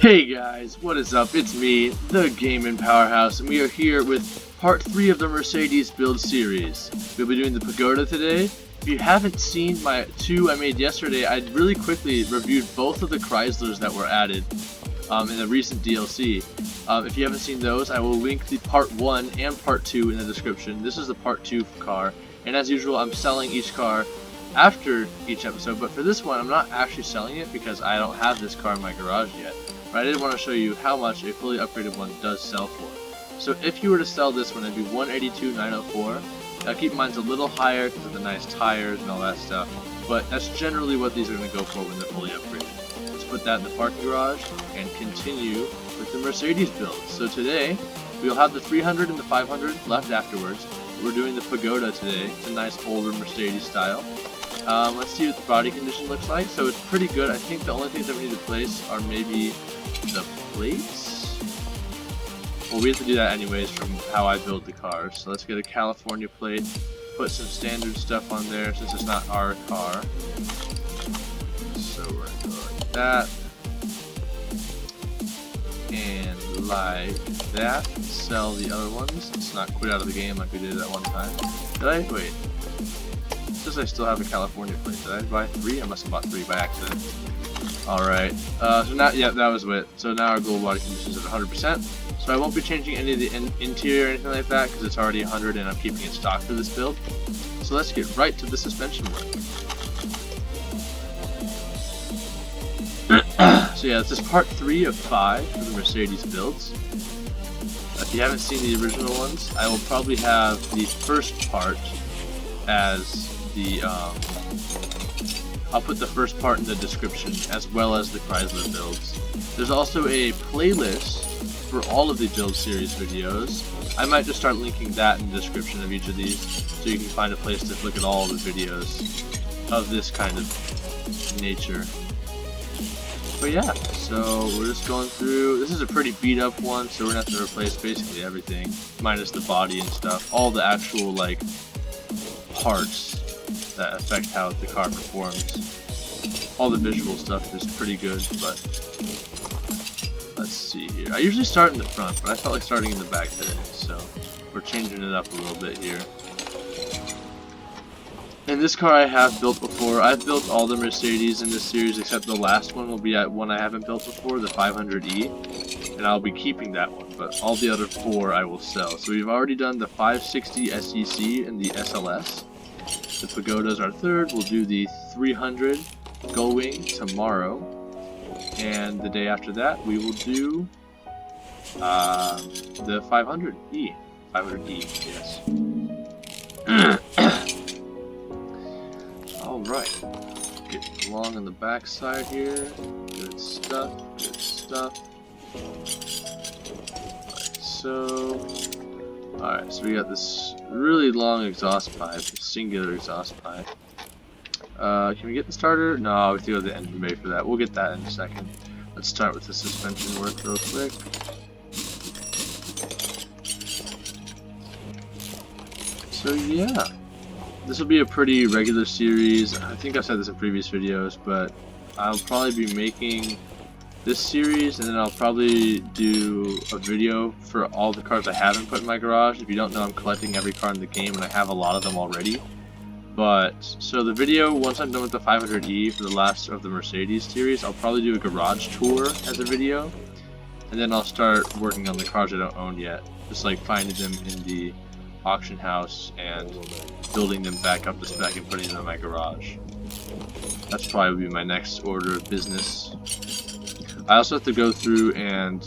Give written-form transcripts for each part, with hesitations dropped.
Hey guys, what is up? It's me, the Gaming Powerhouse, and we are here with part 3 of the Mercedes build series. We'll be doing the Pagoda today. If you haven't seen my 2 I made yesterday, I really quickly reviewed both of the Chryslers that were added in the recent DLC. If you haven't seen those, I will link the part 1 and part 2 in the description. This is the part 2 car, and as usual, I'm selling each car after each episode, but for this one, I'm not actually selling it because I don't have this car in my garage yet. But I did want to show you how much a fully upgraded one does sell for. So if you were to sell this one, it'd be $182,904. Now keep in mind it's a little higher because of the nice tires and all that stuff, but that's generally what these are going to go for when they're fully upgraded. Let's put that in the parking garage and continue with the Mercedes build. So today, we'll have the 300 and the 500 left afterwards. We're doing the Pagoda today. It's a nice older Mercedes style. Let's see what the body condition looks like. So it's pretty good. I think the only things that we need to place are maybe the plates. Well, we have to do that anyways from how I build the cars. So let's get a California plate, put some standard stuff on there since it's not our car. So we're going to go like that. And like that. Sell the other ones. Let's not quit out of the game like we did that one time. Did I? Wait. It says I still have a California plate. Did I buy 3? I must have bought 3 by accident. Alright. So now, yeah, that was it. So now our global body condition is at 100%. So I won't be changing any of the interior or anything like that because it's already 100 and I'm keeping it stock for this build. So let's get right to the suspension work. So yeah, this is part 3 of 5 for the Mercedes builds. If you haven't seen the original ones, I will probably have the first part as the, I'll put the first part in the description as well as the Chrysler builds. There's also a playlist for all of the build series videos. I might just start linking that in the description of each of these so you can find a place to look at all the videos of this kind of nature. But yeah, so we're just going through. This is a pretty beat up one, so we're gonna have to replace basically everything, minus the body and stuff. All the actual like parts that affect how the car performs. All the visual stuff is pretty good, but let's see here. I usually start in the front, but I felt like starting in the back today, so we're changing it up a little bit here. And this car I have built before. I've built all the Mercedes in this series except the last one will be at one I haven't built before, the 500E, and I'll be keeping that one, but all the other 4 I will sell. So we've already done the 560 SEC and the SLS. The Pagoda's our third. We'll do the 300 Gullwing tomorrow, and the day after that we will do the 500E. 500E, yes. Alright, getting along on the back side here. Good stuff, good stuff. Like so. Alright, so we got this really long exhaust pipe, singular exhaust pipe. Can we get the starter? No, we have to go to the engine bay for that. We'll get that in a second. Let's start with the suspension work real quick. So yeah. This will be a pretty regular series. I think I've said this in previous videos, but I'll probably be making this series and then I'll probably do a video for all the cars I haven't put in my garage. If you don't know, I'm collecting every car in the game and I have a lot of them already. But, so the video, once I'm done with the 500E for the last of the Mercedes series, I'll probably do a garage tour as a video. And then I'll start working on the cars I don't own yet. Just like finding them in the auction house and building them back up to spec and putting them in my garage. That's probably be my next order of business. I also have to go through and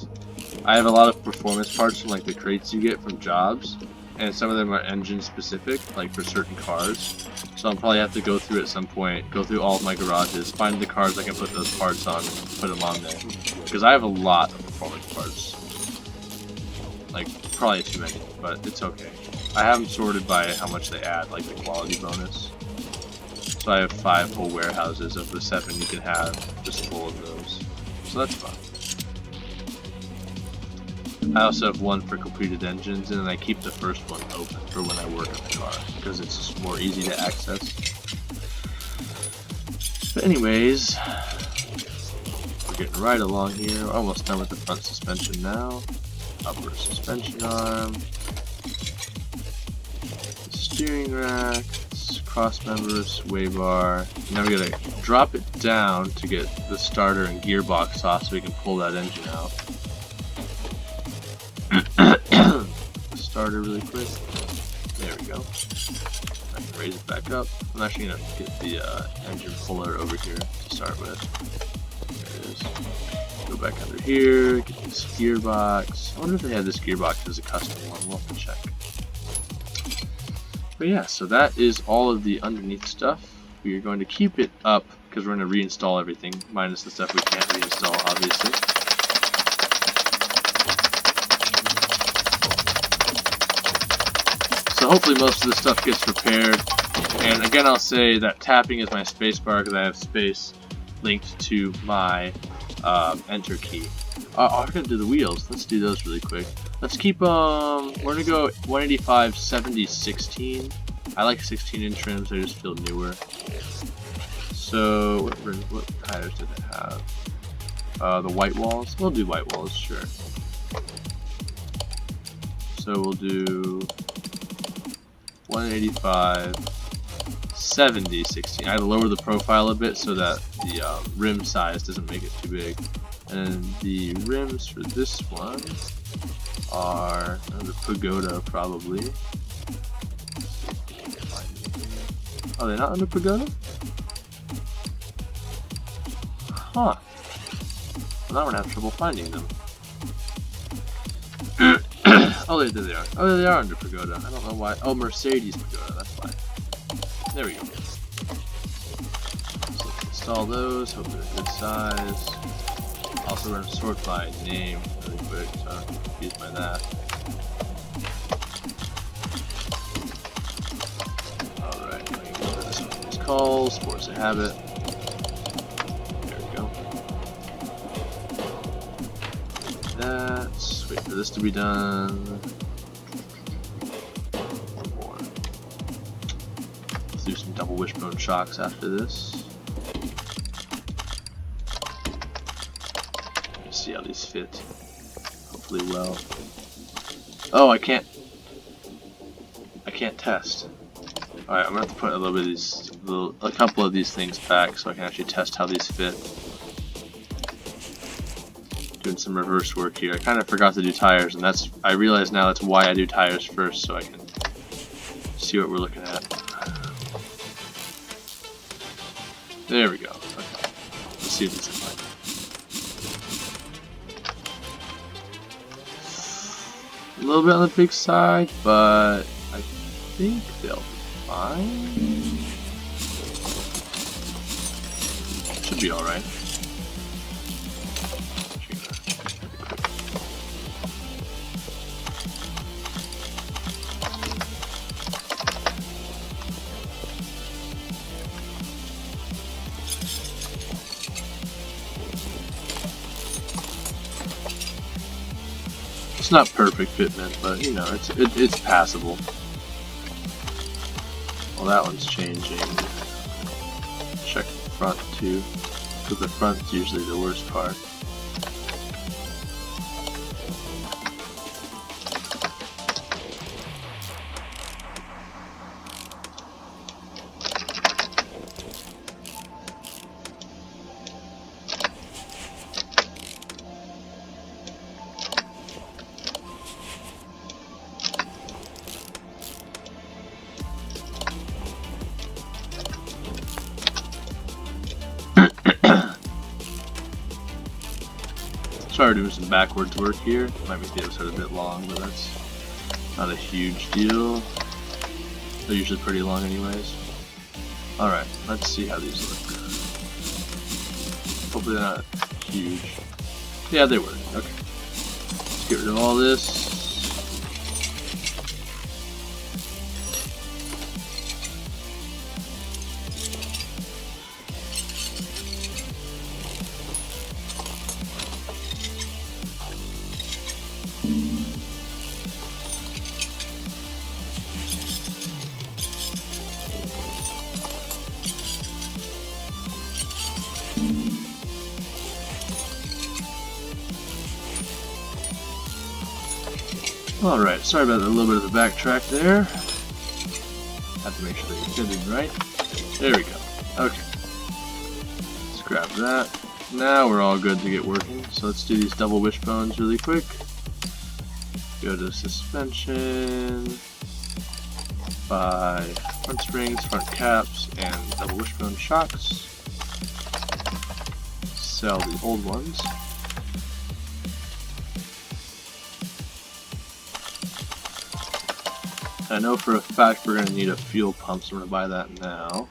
I have a lot of performance parts from like the crates you get from jobs, and some of them are engine specific, like for certain cars. So I'll probably have to go through at some point, go through all of my garages, find the cars I can put those parts on and put them on there. Because I have a lot of performance parts. Like, probably too many, but it's okay. I have them sorted by how much they add, like the quality bonus. So I have 5 whole warehouses of the 7 you can have, just full of those. So that's fun. I also have 1 for completed engines, and then I keep the first one open for when I work on the car, because it's just more easy to access. But anyways, getting right along here. We're almost done with the front suspension now. Upper suspension arm. The steering rack. Cross member, sway bar. Now we gotta drop it down to get the starter and gearbox off so we can pull that engine out. Starter really quick. There we go. I can raise it back up. I'm actually gonna get the engine puller over here to start with. There it is. Go back under here, get this gearbox. I wonder if they have this gearbox as a custom one. We'll have to check. But yeah, so that is all of the underneath stuff. We are going to keep it up because we're going to reinstall everything, minus the stuff we can't reinstall, obviously. So hopefully most of the stuff gets repaired. And again, I'll say that tapping is my spacebar because I have space linked to my enter key. I'm going to do the wheels. Let's do those really quick. Let's keep, we're going to go 185, 70, 16. I like 16-inch trims, they just feel newer. So, what tires did it have? The white walls? We'll do white walls, sure. So we'll do 185, 70, 16. I lower the profile a bit so that the rim size doesn't make it too big. And the rims for this one are the Pagoda, probably. Are they not under Pagoda? Huh. Well, now we're gonna have trouble finding them. Oh, there they are. Oh, they are under Pagoda. I don't know why. Oh, Mercedes Pagoda, that's why. There we go. So let's install those, hope they're a good size. Also, we're gonna sort by name really quick, so I'm not confused by that. Alright, I'm gonna go for this one. It's called Sports and Habit. There we go. That's. Wait for this to be done. One more. Let's do some double wishbone shocks after this. See how these fit. Hopefully well. Oh, I can't test. Alright, I'm gonna have to put a little bit of these, a couple of these things back so I can actually test how these fit. Doing some reverse work here. I kind of forgot to do tires, and I realize now that's why I do tires first, so I can see what we're looking at. There we go. Okay. Let's see if it's in line. A little bit on the big side, but I think they'll be fine. Should be alright. It's not perfect fitment, but you know, it's passable. Well, that one's changing. Check the front too, because the front's usually the worst part. Sorry, doing some backwards work here. Might make the episode a bit long, but that's not a huge deal. They're usually pretty long anyways. Alright, let's see how these look. Hopefully they're not huge. Yeah, they were. Okay. Let's get rid of all this. Alright, sorry about a little bit of the backtrack there. Have to make sure that you're fitted right. There we go. Okay. Let's grab that. Now we're all good to get working. So let's do these double wishbones really quick. Go to suspension. Buy front springs, front caps, and double wishbone shocks. Sell the old ones. I know for a fact we're going to need a fuel pump, so I'm going to buy that now.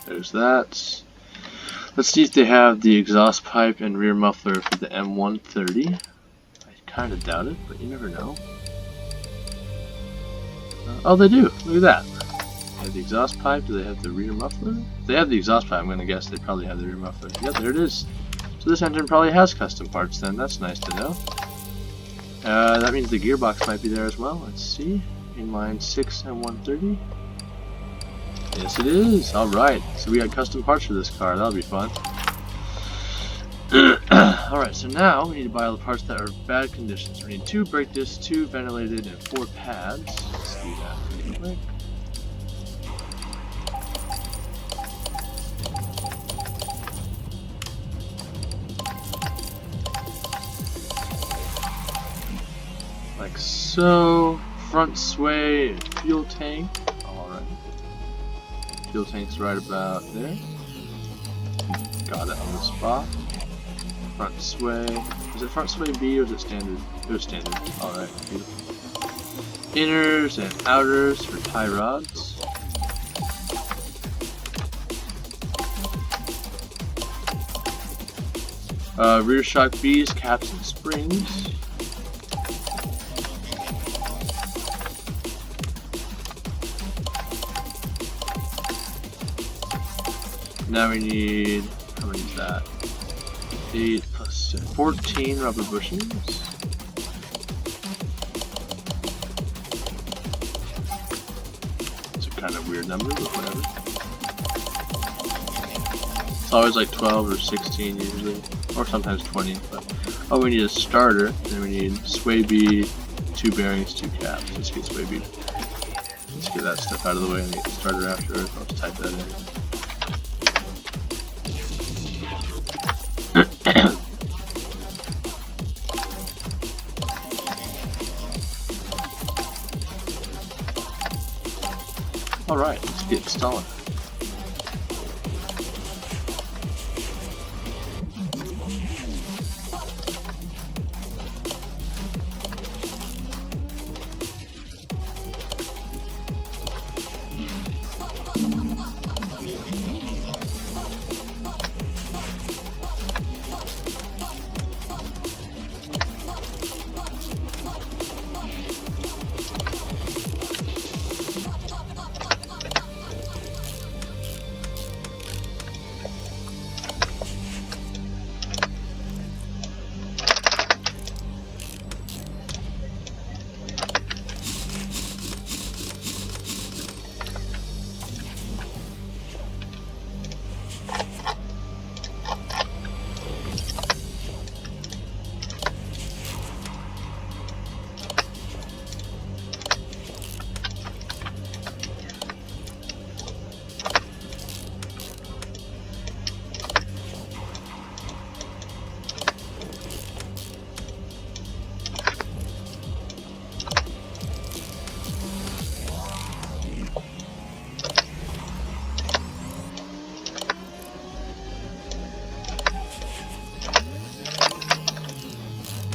There's that. Let's see if they have the exhaust pipe and rear muffler for the M130. I kind of doubt it, but you never know. Oh, they do. Look at that. They have the exhaust pipe. Do they have the rear muffler? If they have the exhaust pipe, I'm going to guess they probably have the rear muffler. Yep, there it is. So this engine probably has custom parts then. That's nice to know. That means the gearbox might be there as well. Let's see. Inline 6 M130. Yes, it is. Alright. So we got custom parts for this car. That'll be fun. Alright, so now we need to buy all the parts that are bad conditions. We need 2 brake discs, 2 ventilated, and 4 pads. Let's do that really quick. Like so. Front sway and fuel tank. Alright. Fuel tank's right about there. Got it on the spot. Front sway. Is it front sway B or is it standard? It was standard. Alright, beautiful. Inners and outers for tie rods. Rear shock B's, caps and springs. Now we need, how many is that? 8 plus 14 rubber bushings. It's a kind of weird number, but whatever. It's always like 12 or 16 usually, or sometimes 20. But oh, we need a starter. Then we need sway B, 2 bearings, 2 caps. Let's get sway B. Let's get that stuff out of the way and get the starter afterwards. I'll just type that in. Alright, let's get installing.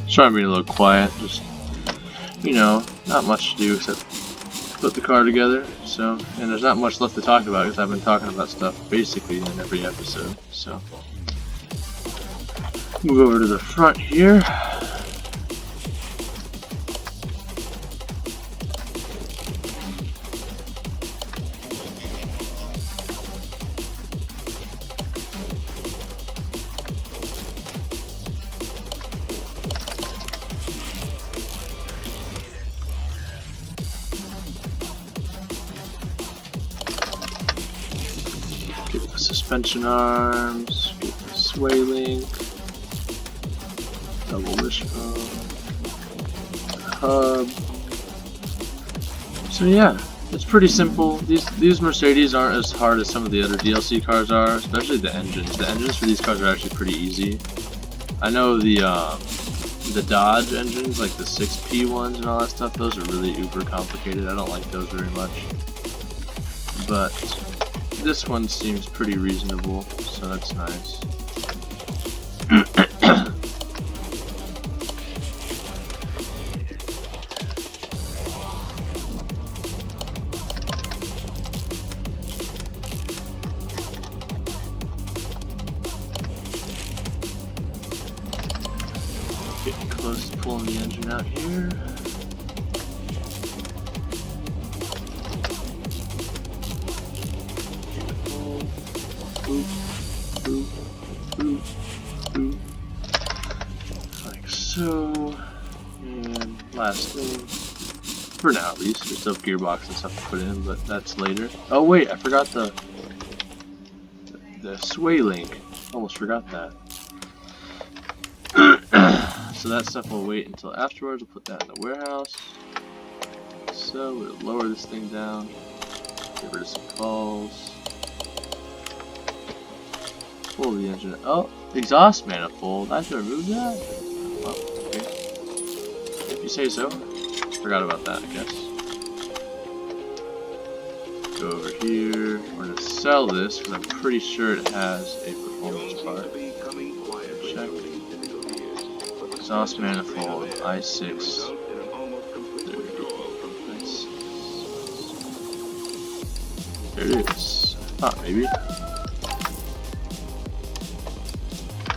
Trying to be a little quiet, just, you know, not much to do except put the car together. So, and there's not much left to talk about because I've been talking about stuff basically in every episode. So, move over to the front here. Suspension arms, get the sway link, double wishbone, hub. So yeah, it's pretty simple. These Mercedes aren't as hard as some of the other DLC cars are, especially the engines. The engines for these cars are actually pretty easy. I know the Dodge engines, like the 6P ones and all that stuff, those are really uber complicated. I don't like those very much. But this one seems pretty reasonable, so that's nice. Getting close to pulling the engine out here. Boop, boop, boop, boop. Like so. And last thing. For now at least. There's still gearbox and stuff to put in, but that's later. Oh wait, I forgot the sway link. Almost forgot that. So that stuff will wait until afterwards. We'll put that in the warehouse. So we'll lower this thing down. Get rid of some balls. Pull the engine. Oh, exhaust manifold. I have to remove that? Oh, okay. If you say so. Forgot about that, I guess. Go over here. We're going to sell this because I'm pretty sure it has a performance part. Check. Exhaust manifold, i6. There we go. Nice. There it is. I thought maybe.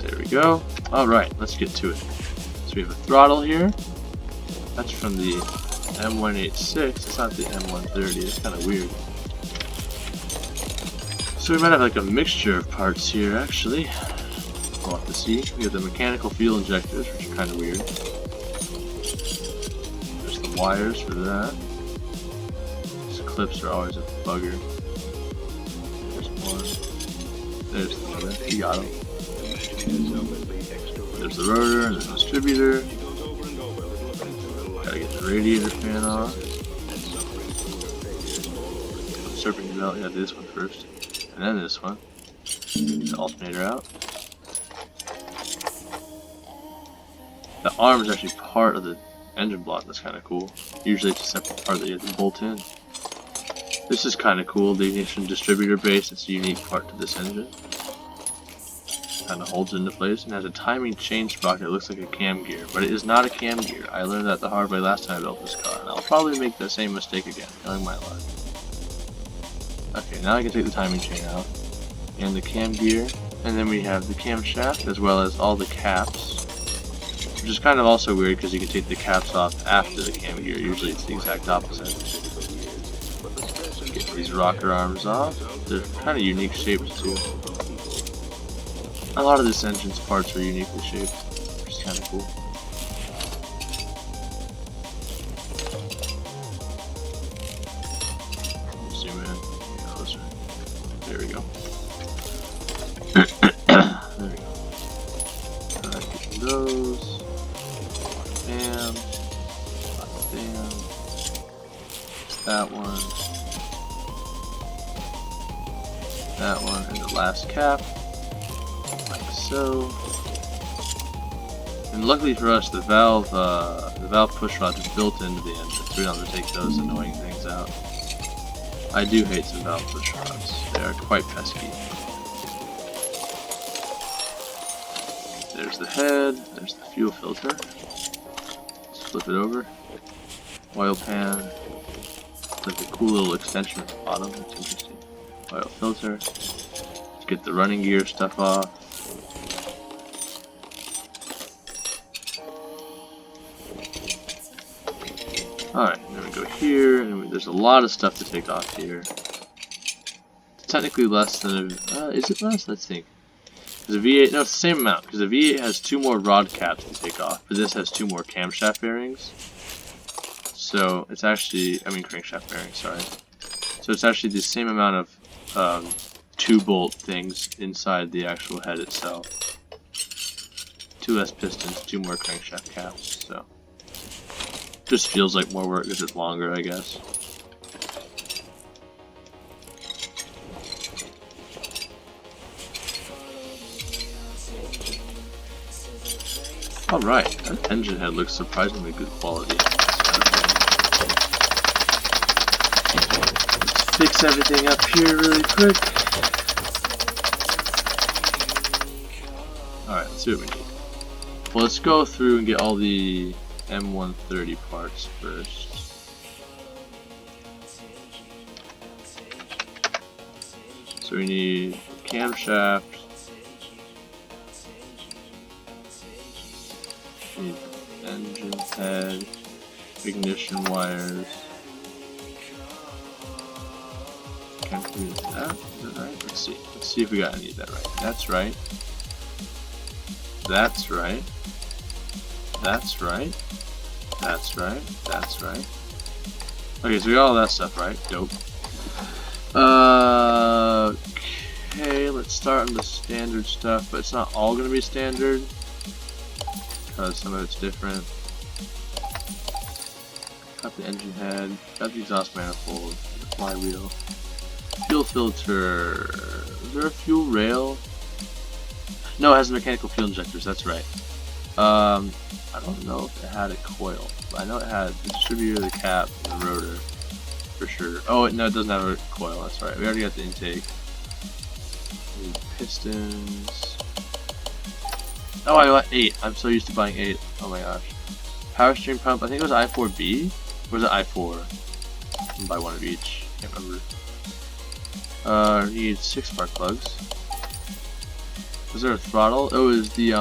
There we go. Alright, let's get to it. So we have a throttle here. That's from the M186. It's not the M130. It's kind of weird. So we might have like a mixture of parts here, actually. We'll have to see. We have the mechanical fuel injectors, which are kind of weird. There's the wires for that. These clips are always a bugger. There's one. There's the other. You got them. There's the rotor, and there's the distributor. Gotta get the radiator fan off. Serpent belt, yeah, this one first. And then this one. Get the alternator out. The arm is actually part of the engine block. That's kind of cool. Usually it's a separate part that you have to bolt in. This is kind of cool. The ignition distributor base. It's a unique part to this engine. Kind of holds it into place and has a timing chain sprocket that looks like a cam gear, but it is not a cam gear. I learned that the hard way last time I built this car, and I'll probably make the same mistake again, knowing my luck. Okay, now I can take the timing chain out and the cam gear, and then we have the camshaft as well as all the caps. Which is kind of also weird because you can take the caps off after the cam gear. Usually it's the exact opposite. Get these rocker arms off. They're kind of unique shapes too. A lot of this engine's parts are uniquely shaped, which is kind of cool. Zoom in, get closer. There we go. There we go. Alright, get those. Bam. Bam. That one. That one, and the last cap. Like so. And luckily for us, the valve push rods are built into the engine, so we don't have to take those annoying things out. I do hate some valve push rods. They are quite pesky. There's the head, there's the fuel filter. Let's flip it over. Oil pan. It's like a cool little extension at the bottom, that's interesting. Oil filter. Let's get the running gear stuff off. Alright, then we go here, and there's a lot of stuff to take off here. It's technically less than a... is it less? Let's think. Because a V8... No, it's the same amount, because the V8 has 2 more rod caps to take off, but this has 2 more camshaft bearings. So, it's actually... I mean crankshaft bearings, sorry. So it's actually the same amount of 2 bolt things inside the actual head itself. 2 less pistons, 2 more crankshaft caps, so just feels like more work because it's longer, I guess. Alright, that engine head looks surprisingly good quality. Let's fix everything up here really quick. Alright, let's see what we need. Well, let's go through and get all the M130 parts first. So we need camshaft. We need engine head, ignition wires. Can't do that. Is that right? Let's see. Let's see if we got any of that right. That's right. That's right. That's right. That's right. That's right. Okay, so we got all that stuff right. Dope. Okay, let's start on the standard stuff, but it's not all gonna be standard because some of it's different. Got the engine head, got the exhaust manifold, the flywheel, fuel filter. Is there a fuel rail? No, it has mechanical fuel injectors. That's right. I don't know if it had a coil, but I know it had the distributor, the cap, and the rotor for sure. Oh no, it doesn't have a coil. That's right. We already got the intake. We need pistons. Oh, I got 8. I'm so used to buying 8. Oh my gosh. Power steering pump. I think it was I4B. Or was it I4? I can buy one of each. Can't remember. Need 6 spark plugs. Was there a throttle? Oh, it was the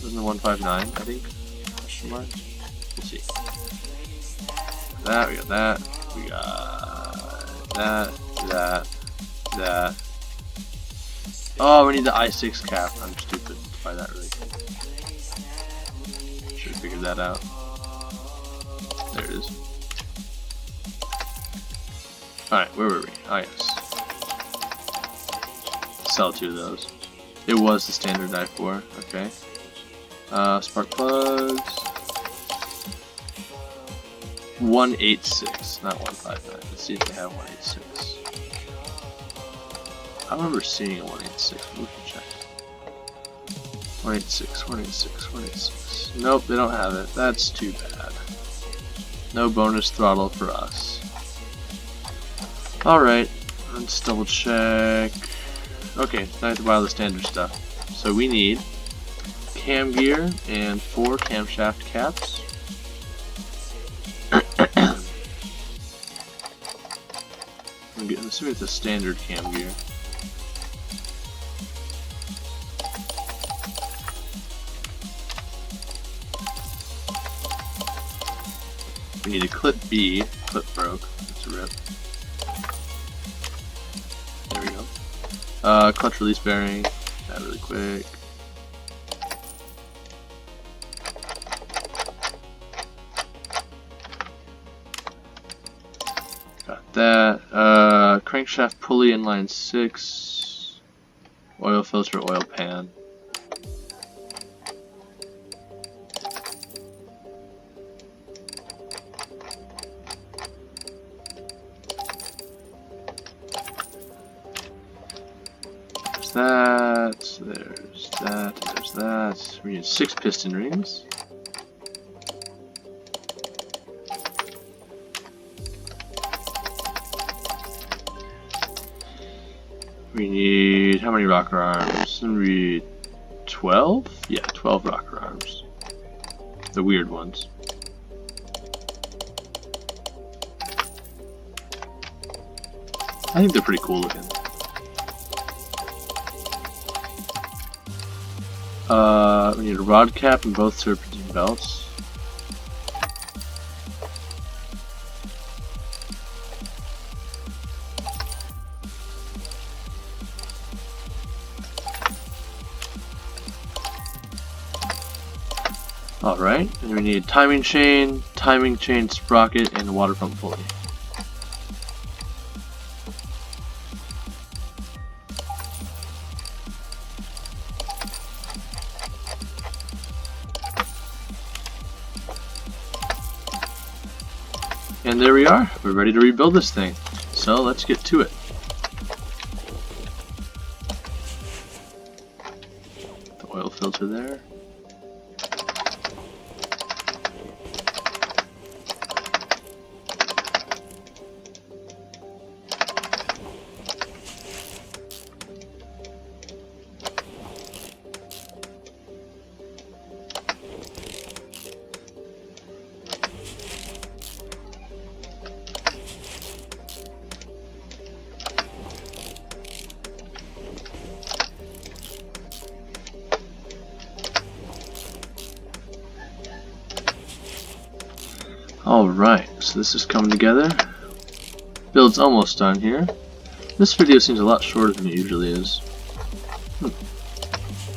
wasn't the 159, I think? Question mark? We'll see. That, we got that. We got that. Oh, we need the I6 cap. I'm stupid to buy that really quick. Should have figured that out. There it is. Alright, where were we? Oh, yes. Sell 2 of those. It was the standard i4. Okay. Spark plugs. 186, not 159. Let's see if they have 186. I remember seeing a 186. We can check. 186, 186, 186. Nope, they don't have it. That's too bad. No bonus throttle for us. Alright, let's double check. Okay, now I have to buy all the standard stuff. So we need cam gear and 4 camshaft caps. I'm assuming it's a standard cam gear. We need a clip B. Clip broke. That's a rip. There we go. Clutch release bearing. That really quick. Got that. Crankshaft pulley inline 6. Oil filter, oil pan. There's that. We need 6 piston rings. We need, how many rocker arms? We need 12? Yeah, 12 rocker arms. The weird ones. I think they're pretty cool looking. We need a rod cap and both serpentine belts. Alright, and we need timing chain sprocket, and water pump pulley. And there we are. We're ready to rebuild this thing. So let's get to it. The oil filter there. Alright, so this is coming together. Build's almost done here. This video seems a lot shorter than it usually is.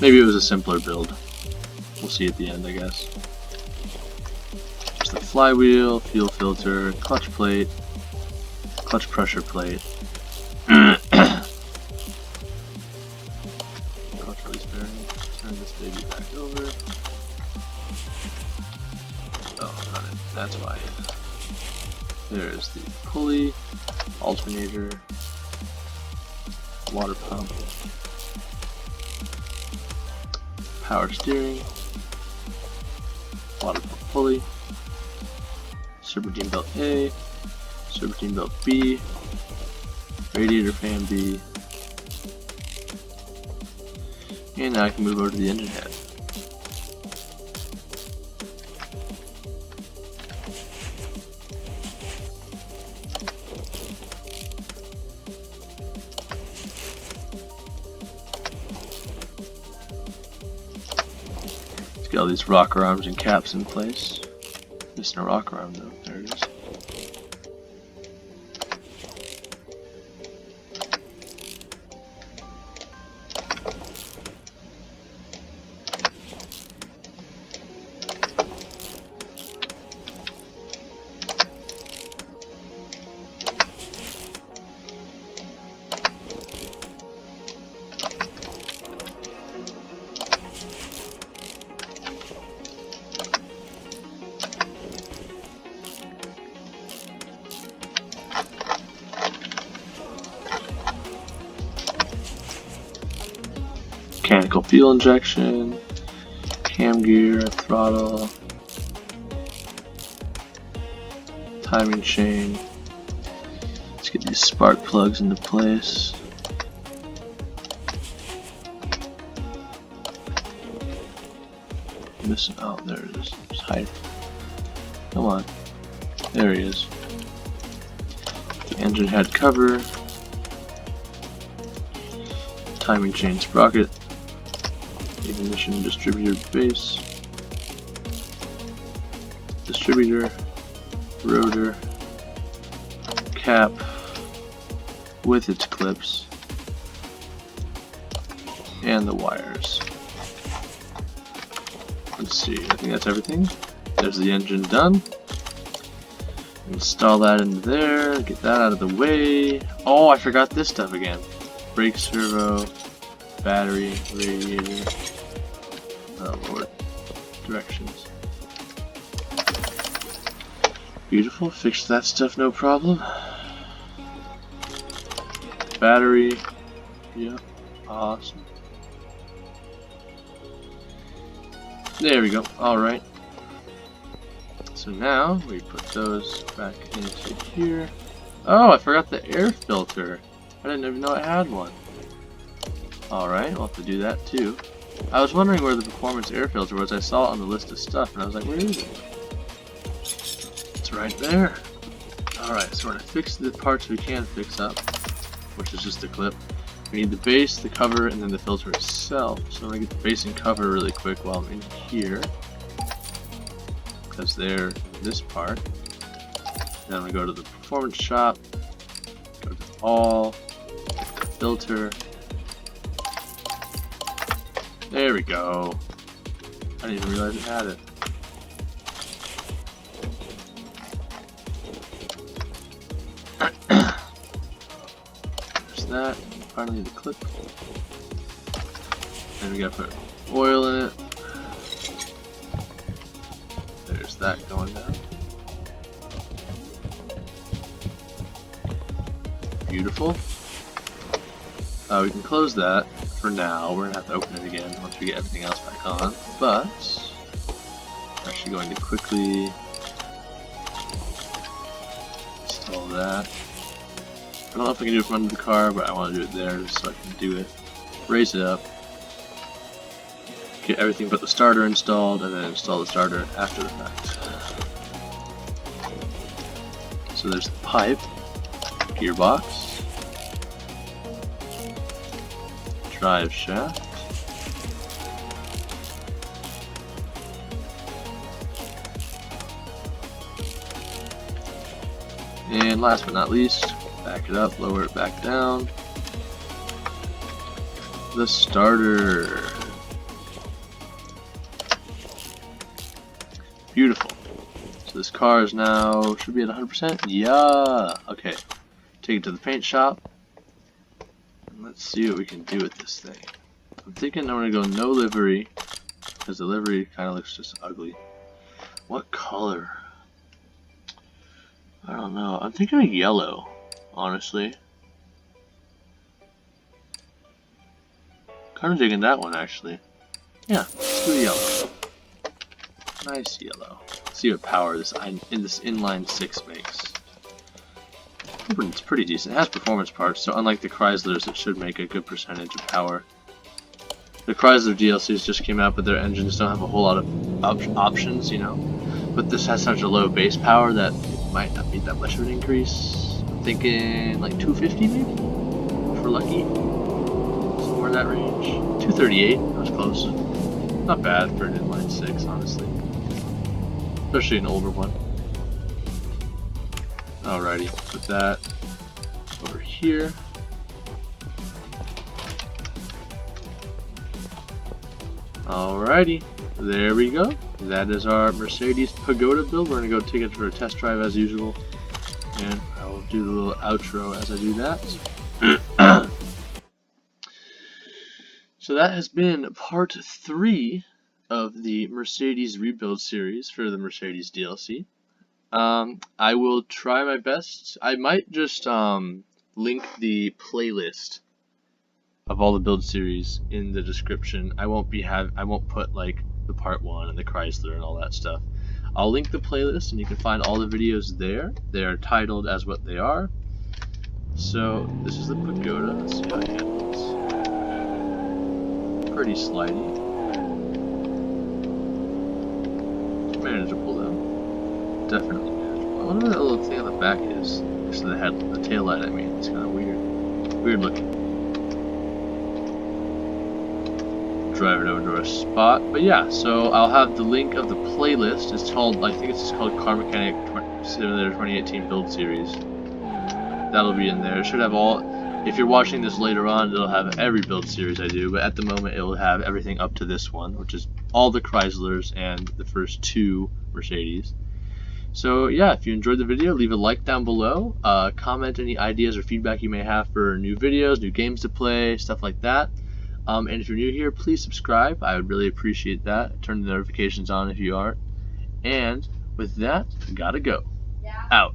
Maybe it was a simpler build. We'll see at the end, I guess. Just the flywheel, fuel filter, clutch plate, clutch pressure plate. Clutch release bearing. Turn this baby back over. Oh, not it. That's why. There's the pulley, alternator, water pump, power steering, water pump pulley, serpentine belt A, serpentine belt B, radiator fan B, and now I can move over to the engine head. Get all these rocker arms and caps in place. Missing a rocker arm though. There it is. Mechanical fuel injection, cam gear, throttle, timing chain. Let's get these spark plugs into place. Missing, oh, there it is. Just hide. Come on. There he is. The engine head cover, timing chain sprocket, ignition distributor base, distributor, rotor, cap with its clips, and the wires. Let's see, I think that's everything. There's the engine done. Install that in there, get that out of the way. Oh, I forgot this stuff again. Brake servo, battery, radiator. Oh lord. Directions. Beautiful, fixed that stuff no problem. Battery. Yep, awesome. There we go, alright. So now we put those back into here. Oh, I forgot the air filter. I didn't even know I had one. Alright, we'll have to do that too. I was wondering where the performance air filter was. I saw it on the list of stuff and I was like, where is it? It's right there. Alright, so we're going to fix the parts we can fix up, which is just the clip. We need the base, the cover, and then the filter itself. So I'm going to get the base and cover really quick while I'm in here, because they're this part. Then I'm going to go to the performance shop, go to all, filter. There we go. I didn't even realize it had it. There's that. Finally the clip. Then we gotta put oil in it. There's that going down. Beautiful. We can close that for now. We're gonna have to open it again once we get everything else back on. But I'm actually going to quickly install that. I don't know if I can do it from under the car, but I want to do it there just so I can do it. Raise it up. Get everything but the starter installed, and then install the starter after the fact. So there's the pipe, gearbox, drive shaft, and last but not least, back it up, lower it back down, the starter. Beautiful. So this car is now, should be at 100%? Yeah! Okay. Take it to the paint shop. And let's see what we can do with this thing. I'm thinking I'm going to go no livery, because the livery kind of looks just ugly. What color? I don't know. I'm thinking of yellow, honestly. Kind of digging that one, actually. Yeah, let's do yellow. Nice yellow. Let's see what power this inline 6 makes. It's pretty decent. It has performance parts, so unlike the Chryslers, it should make a good percentage of power. The Chrysler DLCs just came out, but their engines don't have a whole lot of options, you know. But this has such a low base power that it might not be that much of an increase. I'm thinking like 250 maybe? If we're lucky. Somewhere in that range. 238, that was close. Not bad for an inline 6, honestly. Especially an older one. Alrighty, put that over here. Alrighty, there we go. That is our Mercedes Pagoda build. We're gonna go take it for a test drive as usual, and I will do the little outro as I do that. So that has been part 3 of the Mercedes rebuild series for the Mercedes DLC. I will try my best. I might just link the playlist of all the build series in the description. I won't put like the part 1 and the Chrysler and all that stuff. I'll link the playlist and you can find all the videos there. They are titled as what they are. So this is the Pagoda. Let's see how it handles. Pretty slidey. Manageable though. Definitely manageable. I wonder what that little thing on the back is. Next to the tail light, I mean. It's kind of weird. Weird looking. Drive it over to our spot. But yeah, so I'll have the link of the playlist. It's called, I think it's just called Car Mechanic Simulator 2018 Build Series. That'll be in there. It should have all, if you're watching this later on, it'll have every build series I do, but at the moment it will have everything up to this one, which is all the Chryslers and the first 2 Mercedes. So yeah, if you enjoyed the video, leave a like down below, comment any ideas or feedback you may have for new videos, new games to play, stuff like that. And if you're new here, please subscribe. I would really appreciate that. Turn the notifications on if you are. And with that, gotta go. Out.